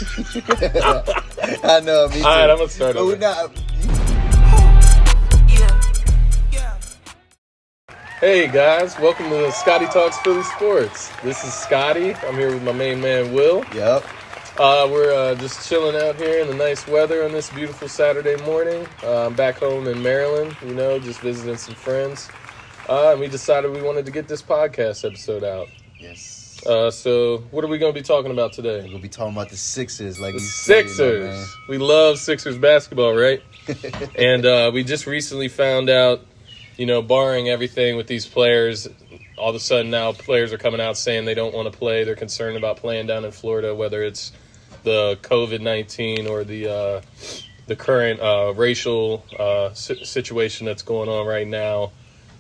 I know, me too. All right, I'm going to start over. Hey guys, welcome to Scotty Talks Philly Sports. This is Scotty. I'm here with my main man, Will. Yep. We're just chilling out here in the nice weather on this beautiful Saturday morning. I'm back home in Maryland, just visiting some friends. And we decided we wanted to get this podcast episode out. Yes. So what are we going to be talking about today? We're going to be talking about the Sixers. The Sixers. We love Sixers basketball, right? And we just recently found out, barring everything with these players, all of a sudden now players are coming out saying they don't want to play. They're concerned about playing down in Florida, whether it's the COVID-19 or the current racial situation that's going on right now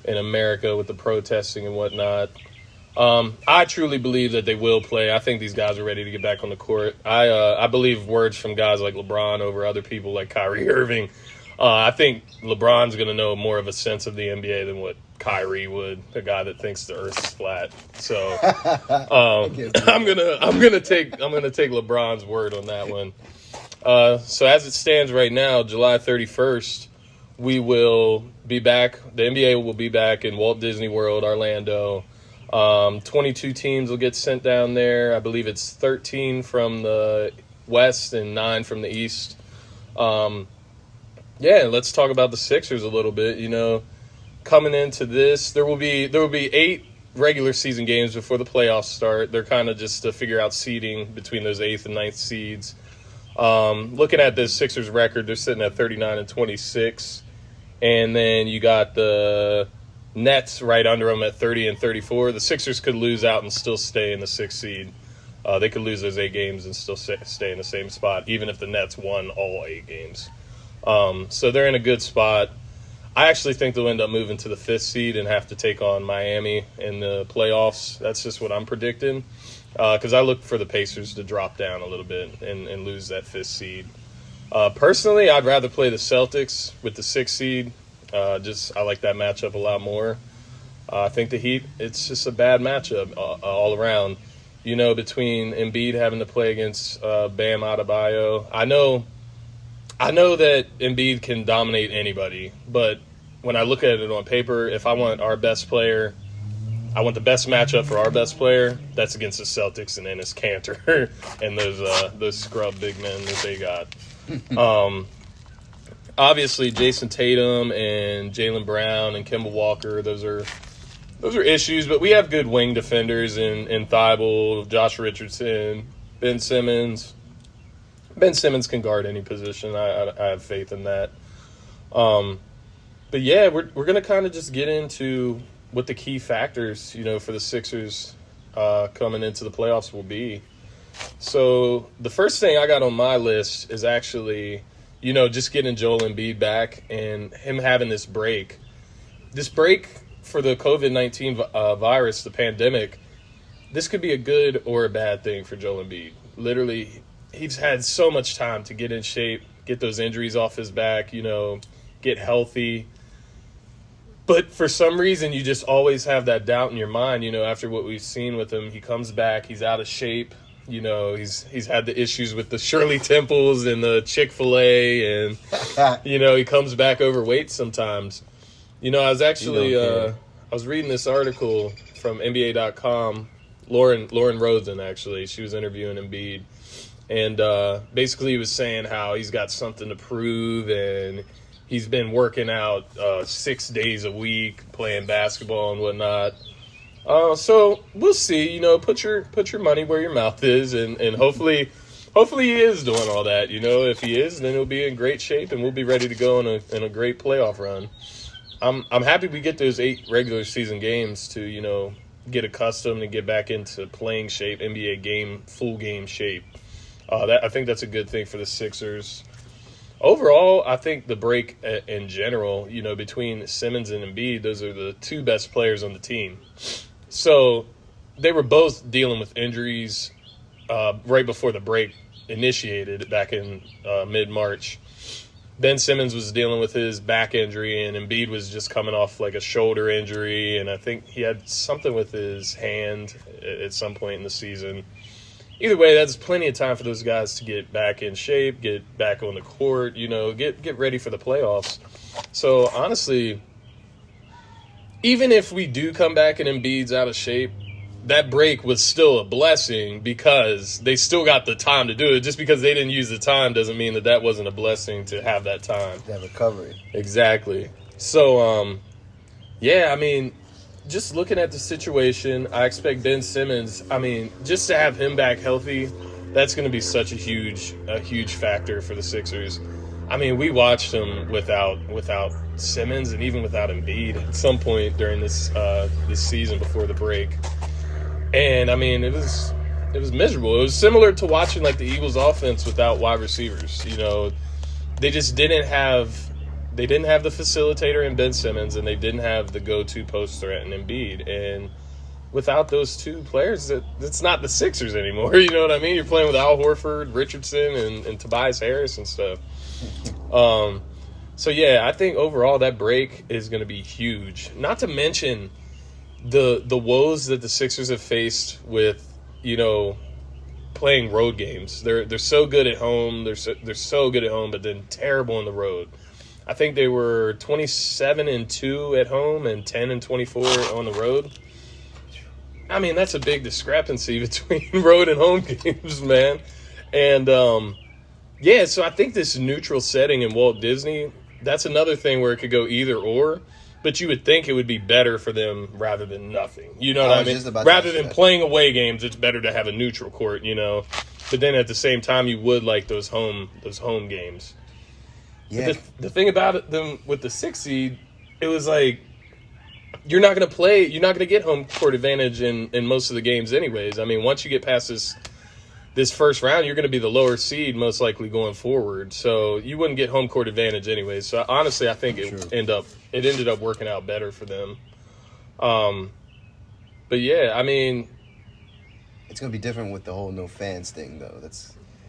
in America with the protesting and whatnot. I truly believe that they will play. I think these guys are ready to get back on the court. I believe words from guys like LeBron over other people like Kyrie Irving. I think LeBron's going to know more of a sense of the NBA than what Kyrie would, a guy that thinks the Earth's flat. So I'm gonna take LeBron's word on that one. So as it stands right now, July 31st, we will be back. The NBA will be back in Walt Disney World, Orlando. 22 teams will get sent down there. I believe it's 13 from the West and 9 from the East. Let's talk about the Sixers a little bit. Coming into this, there will be 8 regular season games before the playoffs start. They're kind of just to figure out seeding between those 8th and 9th seeds. Looking at the Sixers record, they're sitting at 39-26, and then you got the Nets right under them at 30 and 34. The Sixers could lose out and still stay in the 6th seed. They could lose those 8 games and still stay in the same spot, even if the Nets won all 8 games. So they're in a good spot. I actually think they'll end up moving to the 5th seed and have to take on Miami in the playoffs. That's just what I'm predicting. Because I look for the Pacers to drop down a little bit and lose that 5th seed. Personally, I'd rather play the Celtics with the 6th seed. I like that matchup a lot more. I think the Heat, it's just a bad matchup all around. Between Embiid having to play against Bam Adebayo. I know that Embiid can dominate anybody, but when I look at it on paper, if I want our best player, I want the best matchup for our best player, that's against the Celtics and Enes Kanter and those scrub big men that they got. Obviously, Jason Tatum and Jaylen Brown and Kemba Walker, those are issues, but we have good wing defenders in Thibault, Josh Richardson, Ben Simmons. Ben Simmons can guard any position. I have faith in that. But yeah, we're going to kind of just get into what the key factors, for the Sixers coming into the playoffs will be. So the first thing I got on my list is actually, just getting Joel Embiid back and him having this break. This break for the COVID-19 virus, the pandemic, this could be a good or a bad thing for Joel Embiid. Literally, he's had so much time to get in shape, get those injuries off his back, get healthy. But for some reason, you just always have that doubt in your mind, after what we've seen with him. He comes back, he's out of shape. He's had the issues with the Shirley Temples and the Chick-fil-A, and, he comes back overweight sometimes. I was actually I was reading this article from NBA.com, Lauren Rosen, actually. She was interviewing Embiid. And basically he was saying how he's got something to prove and he's been working out 6 days a week, playing basketball and whatnot. So we'll see, put your money where your mouth is and hopefully he is doing all that. If he is, then he'll be in great shape and we'll be ready to go in a great playoff run. I'm happy we get those 8 regular season games to, get accustomed and get back into playing shape, NBA full game shape. I think that's a good thing for the Sixers. Overall, I think the break in general, between Simmons and Embiid, those are the 2 best players on the team. So they were both dealing with injuries right before the break initiated back in mid-March. Ben Simmons was dealing with his back injury, and Embiid was just coming off like a shoulder injury, and I think he had something with his hand at some point in the season. either way, that's plenty of time for those guys to get back in shape, get back on the court, get ready for the playoffs. So, honestly, even if we do come back and Embiid's out of shape, that break was still a blessing because they still got the time to do it. Just because they didn't use the time doesn't mean that wasn't a blessing to have that time. That recovery. Exactly. So, yeah, I mean, just looking at the situation, I expect Ben Simmons, just to have him back healthy, that's going to be such a huge factor for the Sixers. We watched them without Simmons and even without Embiid at some point during this season before the break. And, it was miserable. It was similar to watching, the Eagles' offense without wide receivers. They just didn't have the facilitator in Ben Simmons, and they didn't have the go-to post threat in Embiid. And without those two players, it's not the Sixers anymore. You know what I mean? You're playing with Al Horford, Richardson, and Tobias Harris and stuff. So, yeah, I think overall that break is going to be huge. Not to mention the woes that the Sixers have faced with, playing road games. They're so good at home. They're so good at home, but then terrible on the road. I think they were 27-2 at home and 10-24 on the road. That's a big discrepancy between road and home games, man. And yeah, so I think this neutral setting in Walt Disney, that's another thing where it could go either or. But you would think it would be better for them rather than nothing. You know what I mean? Rather than playing away games, it's better to have a neutral court, But then at the same time, you would like those home games. Yeah. The thing about them with the 6 seed, it was you're not going to get home court advantage in most of the games anyways. Once you get past this first round, you're going to be the lower seed most likely going forward. So you wouldn't get home court advantage anyways. So honestly, I think it ended up working out better for them. But yeah, it's going to be different with the whole no fans thing though.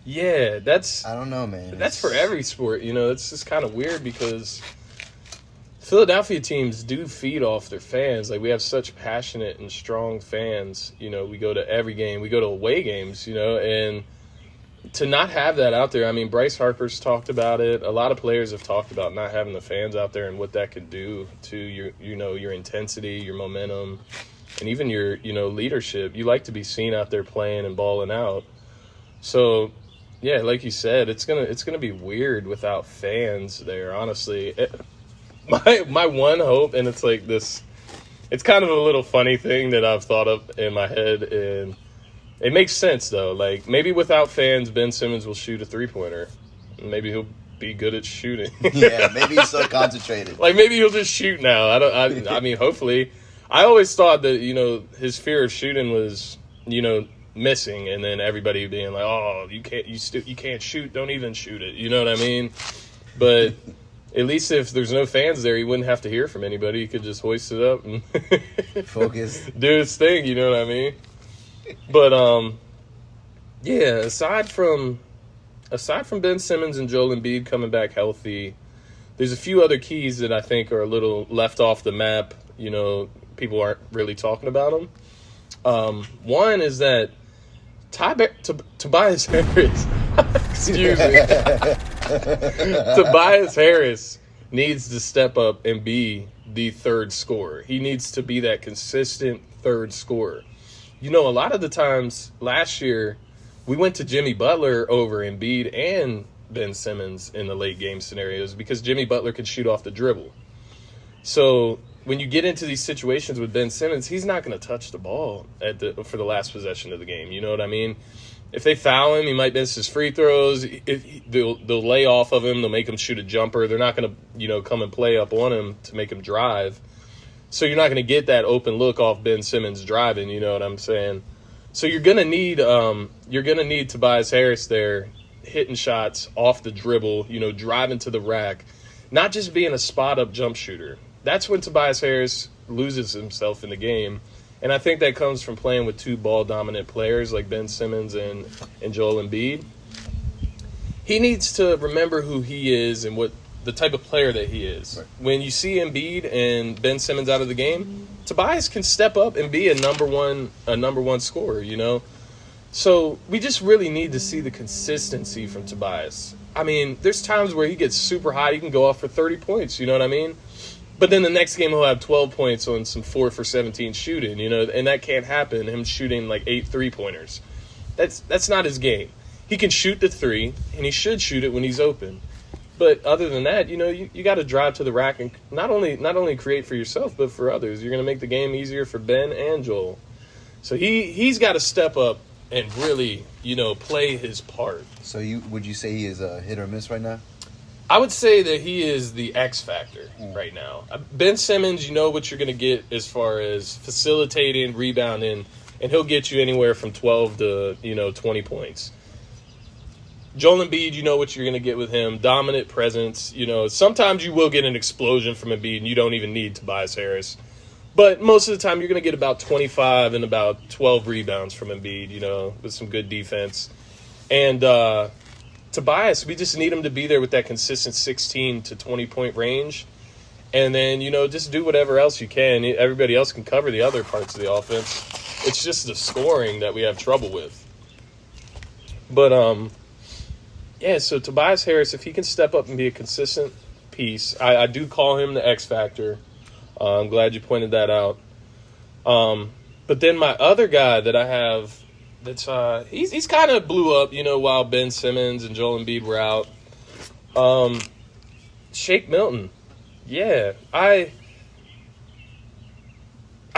I don't know, man. That's for every sport, It's just kind of weird because Philadelphia teams do feed off their fans. We have such passionate and strong fans. We go to every game. We go to away games, and to not have that out there. Bryce Harper's talked about it. A lot of players have talked about not having the fans out there and what that could do to your intensity, your momentum, and even your, leadership. You like to be seen out there playing and balling out. So, yeah, like you said, it's gonna be weird without fans there, honestly. My one hope, and it's it's kind of a little funny thing that I've thought of in my head, and it makes sense though. Maybe without fans, Ben Simmons will shoot a 3-pointer. Maybe he'll be good at shooting. Yeah, maybe he's so concentrated. Maybe he'll just shoot now. Hopefully. I always thought that his fear of shooting was missing, and then everybody being like, "Oh, you can't shoot. Don't even shoot it." You know what I mean? But at least if there's no fans there, he wouldn't have to hear from anybody. He could just hoist it up and focus, do his thing. You know what I mean? But yeah. Aside from Ben Simmons and Joel Embiid coming back healthy, there's a few other keys that I think are a little left off the map. People aren't really talking about them. One is that Tobias Harris, excuse me. Tobias Harris needs to step up and be the third scorer. He needs to be that consistent third scorer. A lot of the times last year, we went to Jimmy Butler over Embiid and Ben Simmons in the late game scenarios because Jimmy Butler could shoot off the dribble. So when you get into these situations with Ben Simmons, he's not going to touch the ball for the last possession of the game. You know what I mean? If they foul him, he might miss his free throws. They'll lay off of him. They'll make him shoot a jumper. They're not going to, come and play up on him to make him drive. So you're not going to get that open look off Ben Simmons driving. You know what I'm saying? So you're going to need Tobias Harris there hitting shots off the dribble. Driving to the rack, not just being a spot up jump shooter. That's when Tobias Harris loses himself in the game. And I think that comes from playing with two ball-dominant players like Ben Simmons and Joel Embiid. He needs to remember who he is and what the type of player that he is. Right. When you see Embiid and Ben Simmons out of the game, Tobias can step up and be a number one scorer, So we just really need to see the consistency from Tobias. I mean, there's times where he gets super hot. He can go off for 30 points, you know what I mean? But then the next game he'll have 12 points on some 4 for 17 shooting, you know, and that can't happen, him shooting like 8 3-pointers. That's not his game. He can shoot the 3, and he should shoot it when he's open. But other than that, you know, you got to drive to the rack and not only create for yourself, but for others. You're going to make the game easier for Ben and Joel. So he's got to step up and really, you know, play his part. So would you say he is a hit or miss right now? I would say that he is the X factor right now. Ben Simmons, you know what you're going to get as far as facilitating, rebounding, and he'll get you anywhere from 12 to, 20 points. Joel Embiid, you know what you're going to get with him. Dominant presence. You know, sometimes you will get an explosion from Embiid, and you don't even need Tobias Harris. But most of the time, you're going to get about 25 and about 12 rebounds from Embiid, you know, with some good defense. And Tobias, we just need him to be there with that consistent 16 to 20-point range. And then, you know, just do whatever else you can. Everybody else can cover the other parts of the offense. It's just the scoring that we have trouble with. But, yeah, so Tobias Harris, if he can step up and be a consistent piece, I do call him the X factor. I'm glad you pointed that out. But then my other guy that I have, that's he's kind of blew up, you know, while Ben Simmons and Joel Embiid were out. Shake Milton. Yeah, I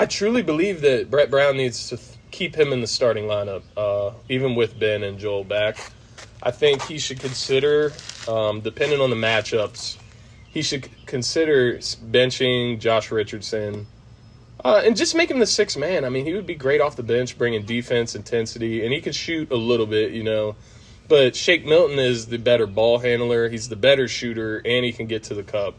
truly believe that Brett Brown needs to keep him in the starting lineup, even with Ben and Joel back. I think he should consider, depending on the matchups, he should consider benching Josh Richardson and just make him the sixth man. I mean, he would be great off the bench, bringing defense, intensity, and he can shoot a little bit, you know. But Shake Milton is the better ball handler. He's the better shooter, and he can get to the cup.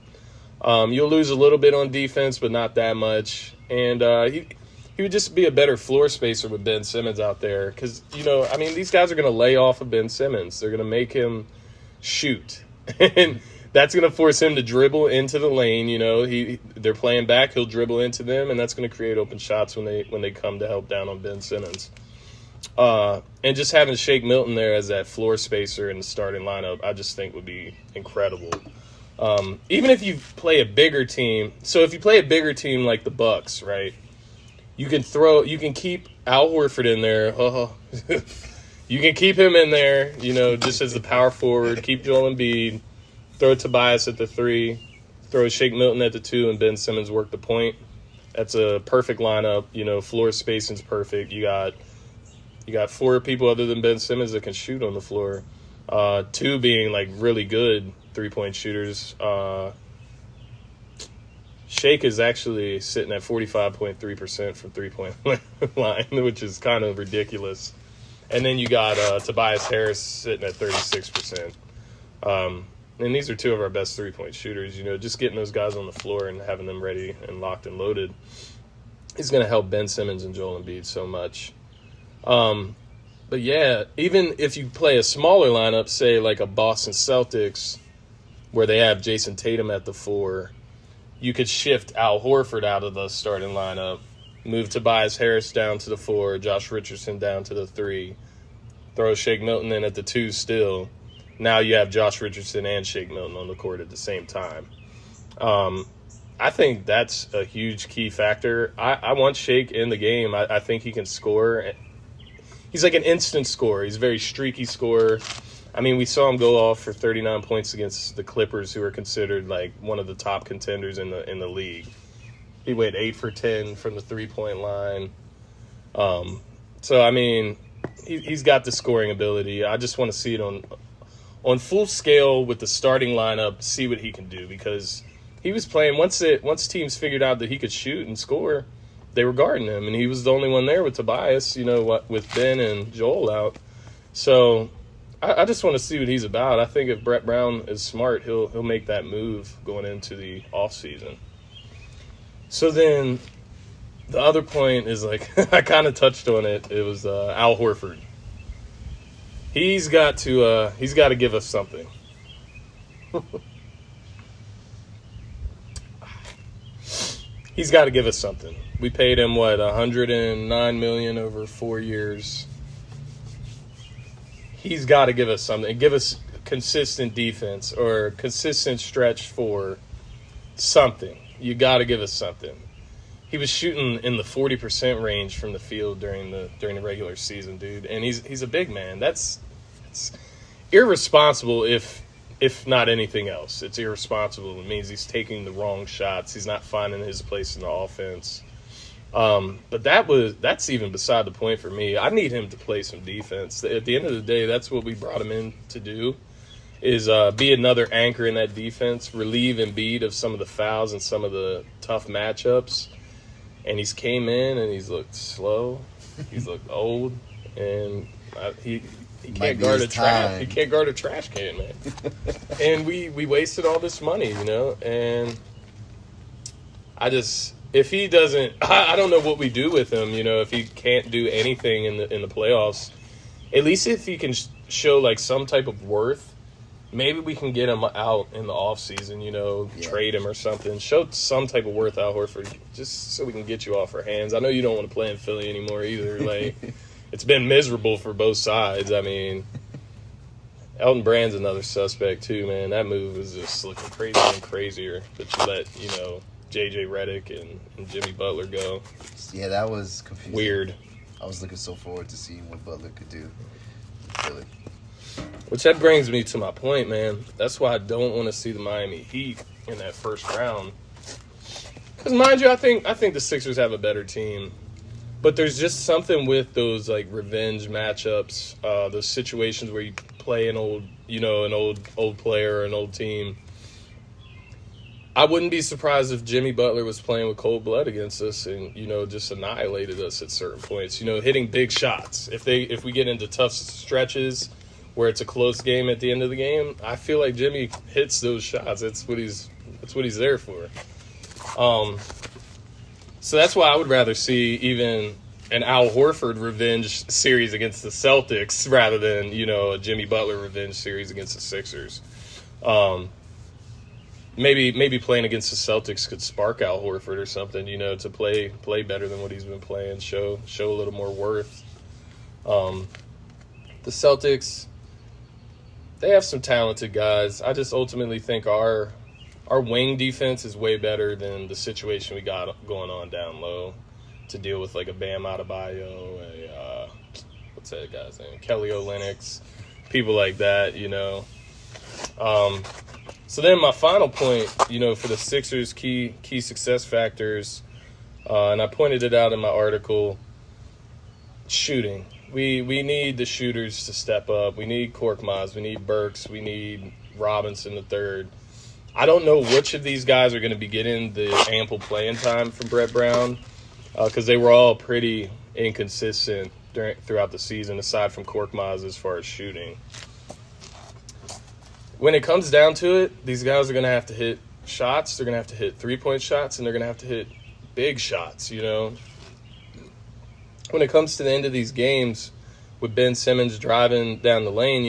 You'll lose a little bit on defense, but not that much. And he would just be a better floor spacer with Ben Simmons out there because, you know, I mean, these guys are going to lay off of Ben Simmons. They're going to make him shoot. And that's going to force him to dribble into the lane. You know, they're playing back. He'll dribble into them, and that's going to create open shots when they come to help down on Ben Simmons. And just having Shake Milton there as that floor spacer in the starting lineup, I just think would be incredible. Even if you play a bigger team. So if you play a bigger team like the Bucks, right, you can keep Al Horford in there. You can keep him in there, you know, just as the power forward. Keep Joel Embiid. Throw Tobias at the 3, throw Shake Milton at the 2, and Ben Simmons work the point. That's a perfect lineup. You know, floor spacing's perfect. You got 4 people other than Ben Simmons that can shoot on the floor. 2 being like really good 3-point shooters. Shake is actually sitting at 45.3% from 3-point line, which is kind of ridiculous. And then you got Tobias Harris sitting at 36%. And these are 2 of our best 3-point shooters. You know, just getting those guys on the floor and having them ready and locked and loaded is going to help Ben Simmons and Joel Embiid so much. But, yeah, even if you play a smaller lineup, say like a Boston Celtics where they have Jason Tatum at the 4, you could shift Al Horford out of the starting lineup, move Tobias Harris down to the 4, Josh Richardson down to the 3, throw Shake Milton in at the 2 still. Now you have Josh Richardson and Shake Milton on the court at the same time. I think that's a huge key factor. I want Shake in the game. I think he can score. He's like an instant scorer. He's a very streaky scorer. I mean, we saw him go off for 39 points against the Clippers, who are considered like one of the top contenders in the league. He went 8 for 10 from the 3-point line. So, I mean, he's got the scoring ability. I just want to see it on full scale with the starting lineup, see what he can do, because he was playing once teams figured out that he could shoot and score, they were guarding him, and he was the only one there with Tobias, you know, with Ben and Joel out. So I just want to see what he's about. I think if Brett Brown is smart, he'll make that move going into the offseason. So then the other point is, like, I kind of touched on it. It was Al Horford. He's got to give us something. He's got to give us something. We paid him $109 million over 4 years. he's got to give us something. Give us consistent defense or consistent stretch for something. You got to give us something. He was shooting in the 40% range from the field during the regular season, dude, and he's a big man. It's irresponsible if not anything else. It's irresponsible. It means he's taking the wrong shots. He's not finding his place in the offense. But that's even beside the point for me. I need him to play some defense. At the end of the day, that's what we brought him in to do, is be another anchor in that defense, relieve Embiid of some of the fouls and some of the tough matchups. And he's came in and he's looked slow. He's looked old, and he can't guard a trash. He can't guard a trash can, man. And we wasted all this money, And if he doesn't, I don't know what we do with him. If he can't do anything in the playoffs, at least if he can show like some type of worth. Maybe we can get him out in the offseason, trade him or something. Show some type of worth, Al Horford, just so we can get you off our hands. I know you don't want to play in Philly anymore either. Like, it's been miserable for both sides. I mean, Elton Brand's another suspect too, man. That move is just looking crazier and crazier. But you let, J.J. Redick and Jimmy Butler go. Yeah, that was confusing. Weird. I was looking so forward to seeing what Butler could do in Philly. Which that brings me to my point, man. That's why I don't want to see the Miami Heat in that first round. Because, mind you, I think the Sixers have a better team. But there's just something with those like revenge matchups, those situations where you play an old player or an old team. I wouldn't be surprised if Jimmy Butler was playing with cold blood against us and, just annihilated us at certain points. Hitting big shots. If we get into tough stretches where it's a close game at the end of the game, I feel like Jimmy hits those shots. That's what he's there for. So that's why I would rather see even an Al Horford revenge series against the Celtics rather than, a Jimmy Butler revenge series against the Sixers. Maybe playing against the Celtics could spark Al Horford or something, to play better than what he's been playing, show a little more worth. The Celtics, they have some talented guys. I just ultimately think our wing defense is way better than the situation we got going on down low to deal with like a Bam Adebayo, what's that guy's name? Kelly Olynyk, people like that, So then my final point, for the Sixers' key success factors, and I pointed it out in my article, shooting. We need the shooters to step up. We need Korkmaz. We need Burks. We need Robinson III. I don't know which of these guys are going to be getting the ample playing time from Brett Brown because they were all pretty inconsistent throughout the season, aside from Korkmaz as far as shooting. When it comes down to it, these guys are going to have to hit shots. They're going to have to hit three-point shots, and they're going to have to hit big shots, When it comes to the end of these games, with Ben Simmons driving down the lane,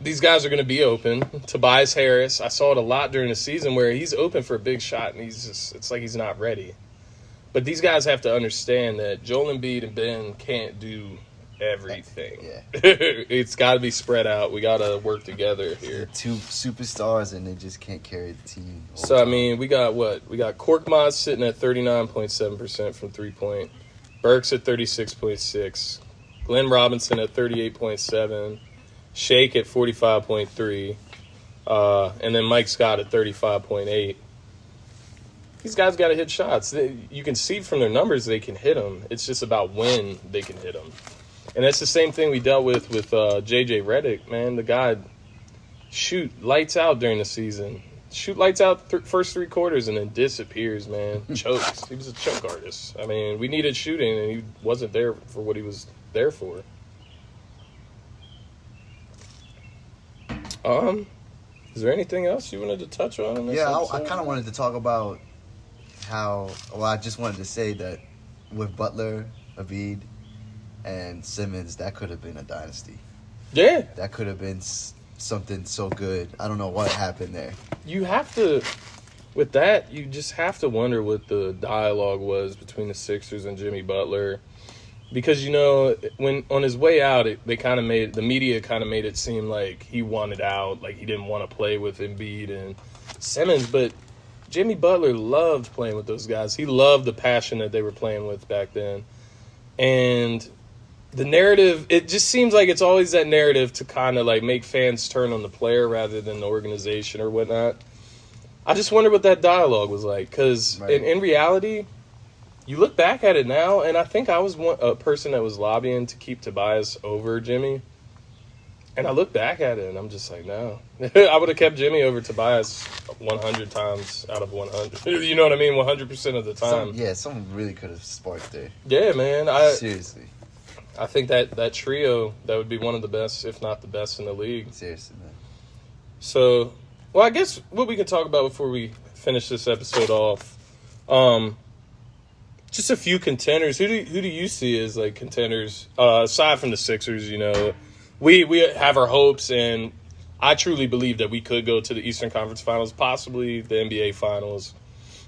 these guys are going to be open. Tobias Harris, I saw it a lot during the season where he's open for a big shot, and it's like he's not ready. But these guys have to understand that Joel Embiid and Ben can't do everything. Yeah. It's got to be spread out. We got to work together here. They're two superstars, and they just can't carry the team. So, I mean, we got what? We got Korkmaz sitting at 39.7% from three-point. Burks at 36.6. Glenn Robinson at 38.7. Shake at 45.3. And then Mike Scott at 35.8. These guys got to hit shots. You can see from their numbers they can hit them. It's just about when they can hit them. And that's the same thing we dealt with J.J. Redick, man. The guy shoot lights out during the season. Shoot lights out first three quarters and then disappears, man. Chokes. He was a choke artist. I mean, we needed shooting, and he wasn't there for what he was there for. Is there anything else you wanted to touch on in this episode? I kind of wanted to talk about I just wanted to say that with Butler, Embiid, and Simmons, that could have been a dynasty. Yeah. That could have been something so good. I don't know what happened there. You have to, with that, you just have to wonder what the dialogue was between the Sixers and Jimmy Butler. Because, when on his way out, the media kind of made it seem like he wanted out, like he didn't want to play with Embiid and Simmons. But Jimmy Butler loved playing with those guys. He loved the passion that they were playing with back then. And the narrative, it just seems like it's always that narrative to kind of like make fans turn on the player rather than the organization or whatnot. I just wonder what that dialogue was like. Because in reality, you look back at it now, and I think I was a person that was lobbying to keep Tobias over Jimmy. And I look back at it, and I'm just like, no. I would have kept Jimmy over Tobias 100 times out of 100. You know what I mean? 100% of the time. Someone really could have sparked there. Yeah, man. Seriously. I think that trio, that would be one of the best, if not the best in the league. Seriously, man. So, well, I guess what we can talk about before we finish this episode off, just a few contenders. Who do you see as like contenders aside from the Sixers? We have our hopes, and I truly believe that we could go to the Eastern Conference Finals, possibly the NBA Finals.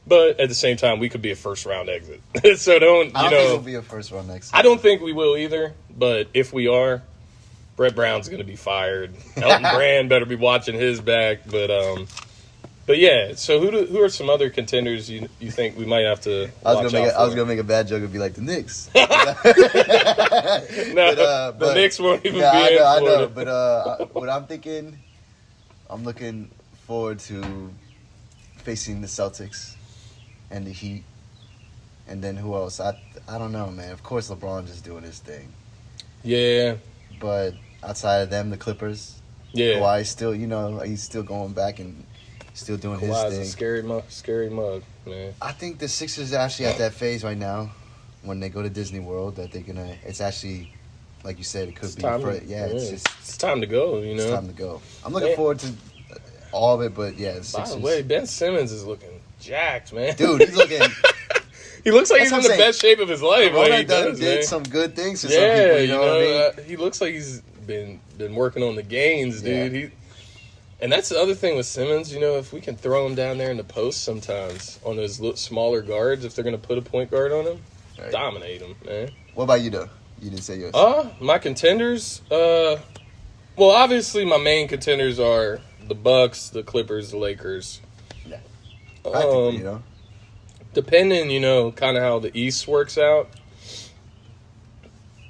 But at the same time, we could be a first round exit. So I don't think we'll be a first round exit. I don't think we will either. But if we are, Brett Brown's going to be fired. Elton Brand better be watching his back. But yeah, so who are some other contenders you think we might have to I was gonna make a bad joke and be like the Knicks. No, the Knicks won't even be I know. But what I'm thinking, I'm looking forward to facing the Celtics and the Heat, and then who else? I don't know, man. Of course, LeBron just doing his thing. Yeah. But outside of them, the Clippers. Yeah. Kawhi still, he's still going back and still doing his thing. Kawhi's a scary mug, man. I think the Sixers are actually at that phase right now when they go to Disney World that it's actually, like you said, it could be. It's time to go, It's time to go. I'm looking forward to all of it, but yeah, the By Sixers. the way, Ben Simmons is looking jacked, man. Dude, he's looking... He looks like he's in the best shape of his life. He did some good things for some people, you know what I mean? He looks like he's been working on the gains, dude. Yeah. And that's the other thing with Simmons, if we can throw him down there in the post sometimes on those smaller guards, if they're going to put a point guard on him, dominate him, man. What about you, though? You didn't say yours. My contenders, well, obviously my main contenders are the Bucks, the Clippers, the Lakers. Yeah. I think, Depending, kind of how the East works out,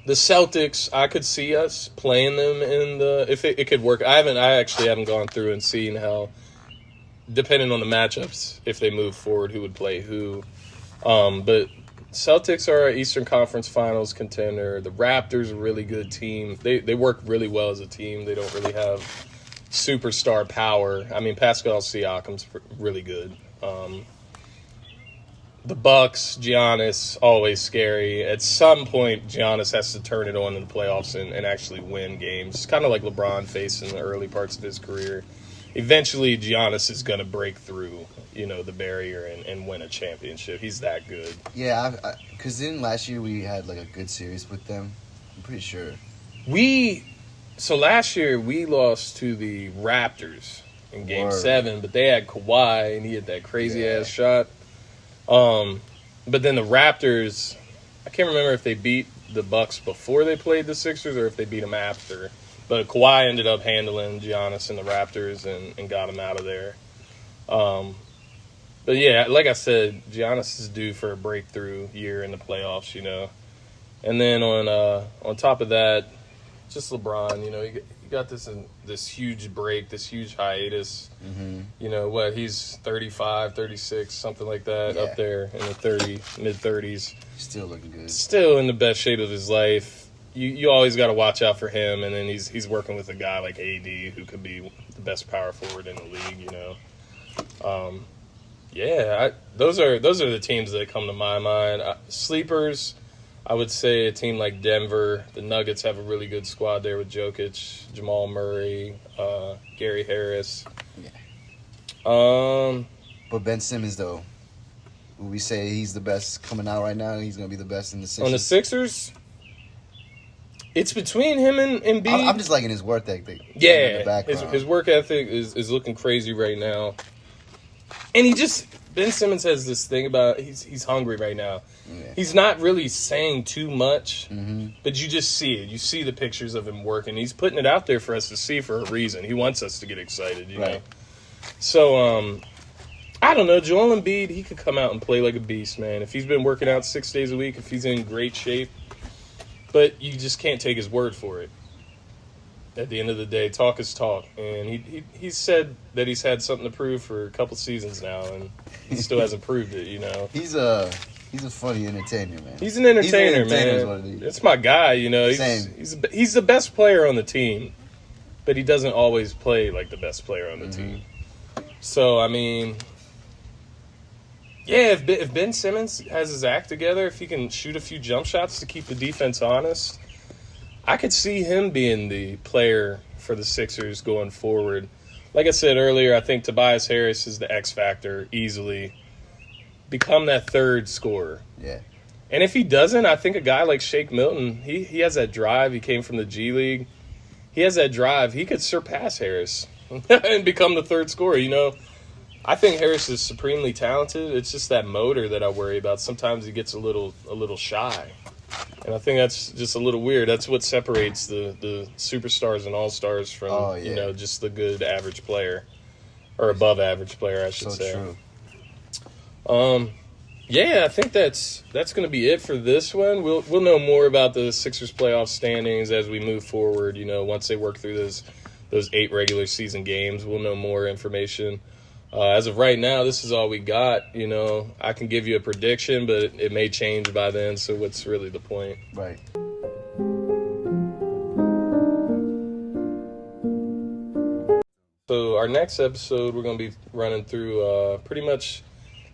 the Celtics, I could see us playing them if it could work. I actually haven't gone through and seen how, depending on the matchups, if they move forward, who would play who. But Celtics are an Eastern Conference Finals contender. The Raptors are a really good team. They work really well as a team. They don't really have superstar power. I mean, Pascal Siakam's really good. The Bucks, Giannis, always scary. At some point, Giannis has to turn it on in the playoffs and actually win games. Kind of like LeBron faced in the early parts of his career. Eventually, Giannis is going to break through, the barrier and win a championship. He's that good. Yeah, because then last year we had like a good series with them. I'm pretty sure. So last year we lost to the Raptors in Game 7, but they had Kawhi and he had that crazy ass shot. But then the Raptors, I can't remember if they beat the Bucks before they played the Sixers or if they beat them after. But Kawhi ended up handling Giannis and the Raptors and got him out of there. But yeah, like I said, Giannis is due for a breakthrough year in the playoffs, And then on top of that, just LeBron, you got this huge break, this huge hiatus. Mm-hmm. He's 35, 36, something like that, up there in the mid-30s. Still looking good. Still in the best shape of his life. You always got to watch out for him, and then he's working with a guy like AD who could be the best power forward in the league, those are the teams that come to my mind. Sleepers, I would say a team like Denver. The Nuggets have a really good squad there with Jokic, Jamal Murray, Gary Harris. Yeah. But Ben Simmons, though, would we say he's the best coming out right now? He's going to be the best in the Sixers? On the Sixers, it's between him and Embiid. I'm just liking his work ethic. Yeah, his work ethic is looking crazy right now. And Ben Simmons has this thing about he's hungry right now. Yeah. He's not really saying too much, but you just see it. You see the pictures of him working. He's putting it out there for us to see for a reason. He wants us to get excited, you know. So, I don't know. Joel Embiid, he could come out and play like a beast, man. If he's been working out 6 days a week, if he's in great shape, but you just can't take his word for it. At the end of the day, talk is talk, and he said that he's had something to prove for a couple seasons now, and he still hasn't proved it. You know, he's a funny entertainer, man. He's an entertainer, is man. what it is. It's my guy. You know, he's the best player on the team, but he doesn't always play like the best player on the team. So I mean, yeah, if Ben Simmons has his act together, if he can shoot a few jump shots to keep the defense honest, I could see him being the player for the Sixers going forward. Like I said earlier, I think Tobias Harris is the X factor easily. Become that third scorer. Yeah. And if he doesn't, I think a guy like Shake Milton, he has that drive. He came from the G League. He has that drive. He could surpass Harris and become the third scorer. You know, I think Harris is supremely talented. It's just that motor that I worry about. Sometimes he gets a little shy. And I think that's just a little weird. That's what separates the superstars and all-stars from, you know, just the good average player. Or above average player, I should say. So true. Yeah, I think that's going to be it for this one. We'll know more about the Sixers playoff standings as we move forward. You know, once they work through those 8 regular season games, we'll know more information. As of right now, this is all we got. You know, I can give you a prediction, but it may change by then. So what's really the point? Right. So our next episode, we're going to be running through pretty much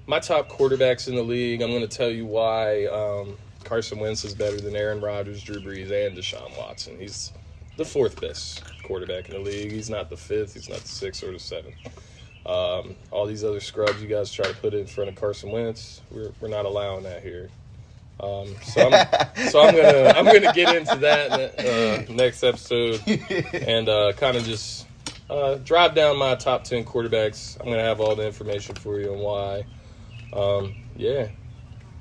my top quarterbacks in the league. I'm going to tell you why Carson Wentz is better than Aaron Rodgers, Drew Brees, and Deshaun Watson. He's the 4th best quarterback in the league. He's not the 5th. He's not the 6th or the 7th. All these other scrubs you guys try to put in front of Carson Wentz, we're not allowing that here. So I'm gonna get into that next episode and kind of just drive down my top 10 quarterbacks. I'm gonna have all the information for you on why. Yeah,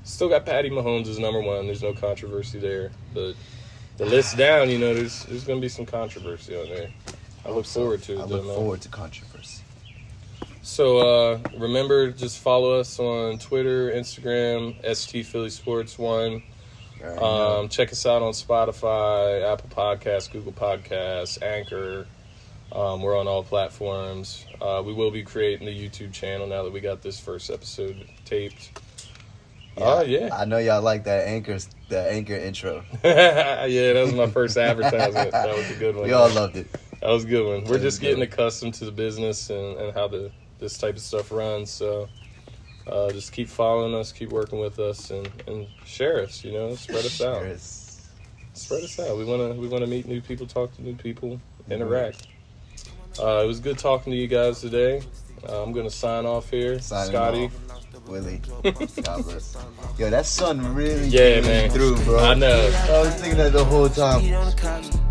still got Patty Mahomes as number 1. There's no controversy there, but the list down, you know, there's gonna be some controversy on there. I look forward to it. I look forward to controversy. So remember, just follow us on Twitter, Instagram, ST Philly Sports 1. Check us out on Spotify, Apple Podcasts, Google Podcasts, Anchor. We're on all platforms. We will be creating the YouTube channel now that we got this first episode taped. Yeah. I know y'all like that anchor intro. Yeah, that was my first advertisement. That was a good one. We all loved it. That was a good one. We're just getting accustomed to the business and how this type of stuff runs. So just keep following us, keep working with us, and share us. You know, spread us out. Spread us out. We wanna meet new people, talk to new people, interact. It was good talking to you guys today. I'm gonna sign off here. Scotty. Willie. God bless. Yo, that sun really came through, bro. I know. I was thinking that the whole time.